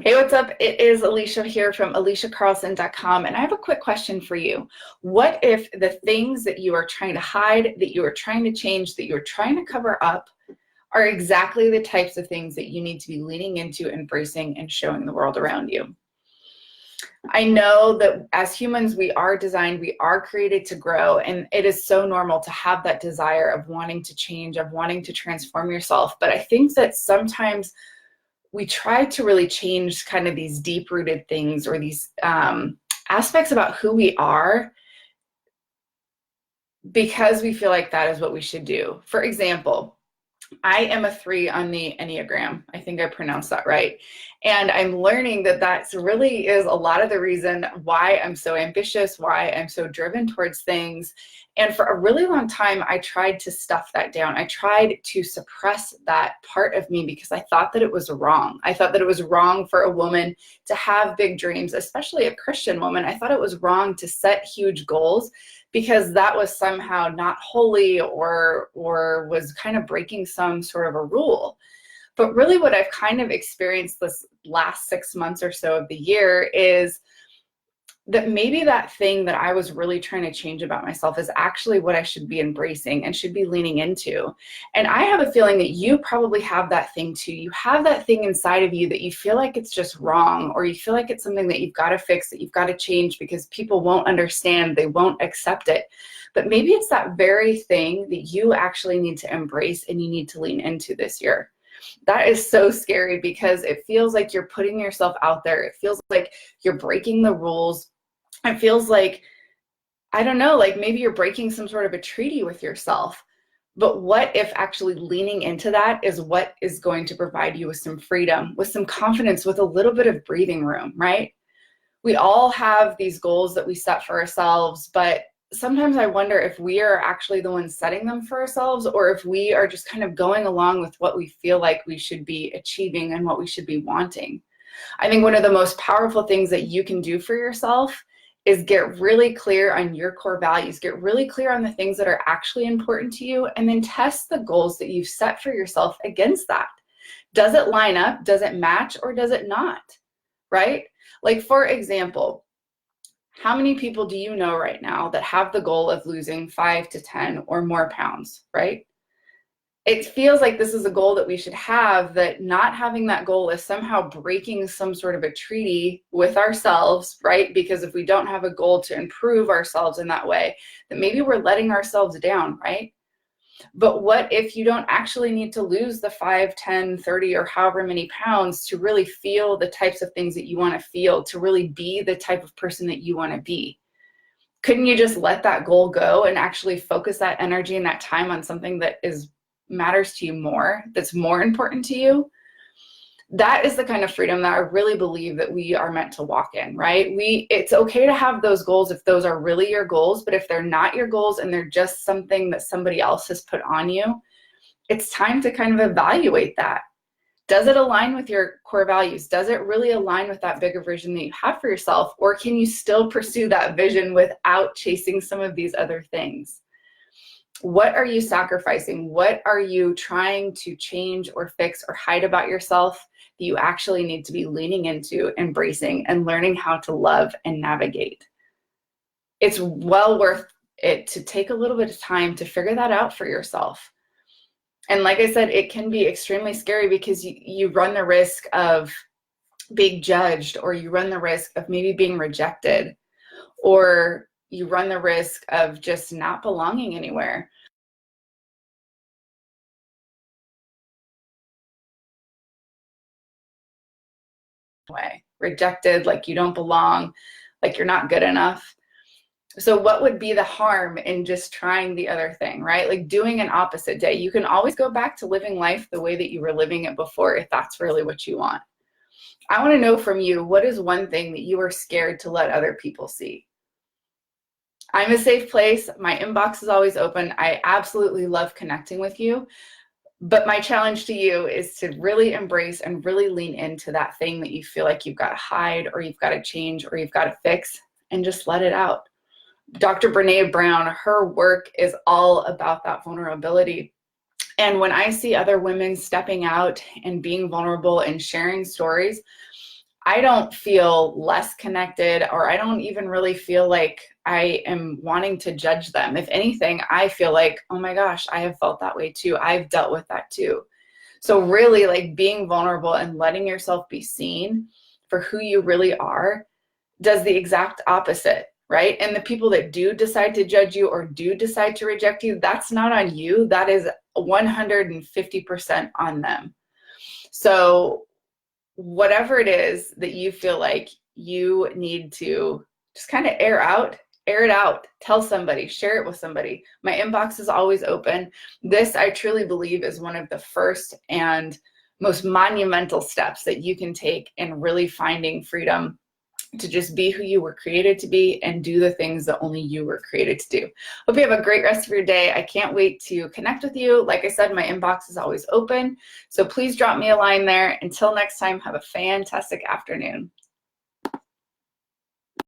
Hey, what's up? It is Alicia here from aliciacarlson.com, and I have a quick question for you. What if the things that you are trying to hide, that you are trying to change, that you're trying to cover up are exactly the types of things that you need to be leaning into, embracing, and showing the world around you? I know that as humans, we are designed, we are created to grow, and it is so normal to have that desire of wanting to change, of wanting to transform yourself. But I think that sometimes we try to really change kind of these deep-rooted things or these aspects about who we are because we feel like that is what we should do. For example, I am a 3 on the Enneagram. I think I pronounced that right. And I'm learning that that's really is a lot of the reason why I'm so ambitious, why I'm so driven towards things. And for a really long time, I tried to stuff that down. I tried to suppress that part of me because I thought that it was wrong. I thought that it was wrong for a woman to have big dreams, especially a Christian woman. I thought it was wrong to set huge goals because that was somehow not holy or was kind of breaking some sort of a rule. But really what I've kind of experienced this last 6 months or so of the year is that maybe that thing that I was really trying to change about myself is actually what I should be embracing and should be leaning into. And I have a feeling that you probably have that thing too. You have that thing inside of you that you feel like it's just wrong, or you feel like it's something that you've got to fix, that you've got to change because people won't understand, they won't accept it. But maybe it's that very thing that you actually need to embrace and you need to lean into this year. That is so scary because it feels like you're putting yourself out there. It feels like you're breaking the rules. It feels like, I don't know, like maybe you're breaking some sort of a treaty with yourself. But what if actually leaning into that is what is going to provide you with some freedom, with some confidence, with a little bit of breathing room, right? We all have these goals that we set for ourselves, but sometimes I wonder if we are actually the ones setting them for ourselves, or if we are just kind of going along with what we feel like we should be achieving and what we should be wanting. I think one of the most powerful things that you can do for yourself is get really clear on your core values, get really clear on the things that are actually important to you, and then test the goals that you've set for yourself against that. Does it line up? Does it match? Or does it not? Right? Like, for example, how many people do you know right now that have the goal of losing 5 to 10 or more pounds, right? It feels like this is a goal that we should have, that not having that goal is somehow breaking some sort of a treaty with ourselves, right? Because if we don't have a goal to improve ourselves in that way, then maybe we're letting ourselves down, right? But what if you don't actually need to lose the 5, 10, 30, or however many pounds to really feel the types of things that you want to feel, to really be the type of person that you want to be? Couldn't you just let that goal go and actually focus that energy and that time on something that matters to you more, that's more important to you? That is the kind of freedom that I really believe that we are meant to walk in, right? It's okay to have those goals if those are really your goals, but if they're not your goals and they're just something that somebody else has put on you, it's time to kind of evaluate that. Does it align with your core values? Does it really align with that bigger vision that you have for yourself? Or can you still pursue that vision without chasing some of these other things? What are you sacrificing? What are you trying to change or fix or hide about yourself that you actually need to be leaning into, embracing, and learning how to love and navigate? It's well worth it to take a little bit of time to figure that out for yourself. And like I said, it can be extremely scary because you run the risk of being judged, or you run the risk of maybe being rejected, or you run the risk of just not belonging anywhere. Rejected, like you don't belong, like you're not good enough. So what would be the harm in just trying the other thing, right? Like doing an opposite day. You can always go back to living life the way that you were living it before if that's really what you want. I want to know from you, what is one thing that you are scared to let other people see? I'm a safe place. My inbox is always open. I absolutely love connecting with you. But my challenge to you is to really embrace and really lean into that thing that you feel like you've got to hide, or you've got to change, or you've got to fix, and just let it out. Dr. Brené Brown, her work is all about that vulnerability. And when I see other women stepping out and being vulnerable and sharing stories, I don't feel less connected, or I don't even really feel like I am wanting to judge them. If anything, I feel like, oh my gosh, I have felt that way too. I've dealt with that too. So really, like, being vulnerable and letting yourself be seen for who you really are does the exact opposite, right? And the people that do decide to judge you or do decide to reject you, that's not on you. That is 150% on them. So whatever it is that you feel like you need to just kind of air it out, tell somebody, share it with somebody. My inbox is always open. This, I truly believe, is one of the first and most monumental steps that you can take in really finding freedom to just be who you were created to be and do the things that only you were created to do. Hope you have a great rest of your day. I can't wait to connect with you. Like I said, my inbox is always open, so please drop me a line there. Until next time, have a fantastic afternoon.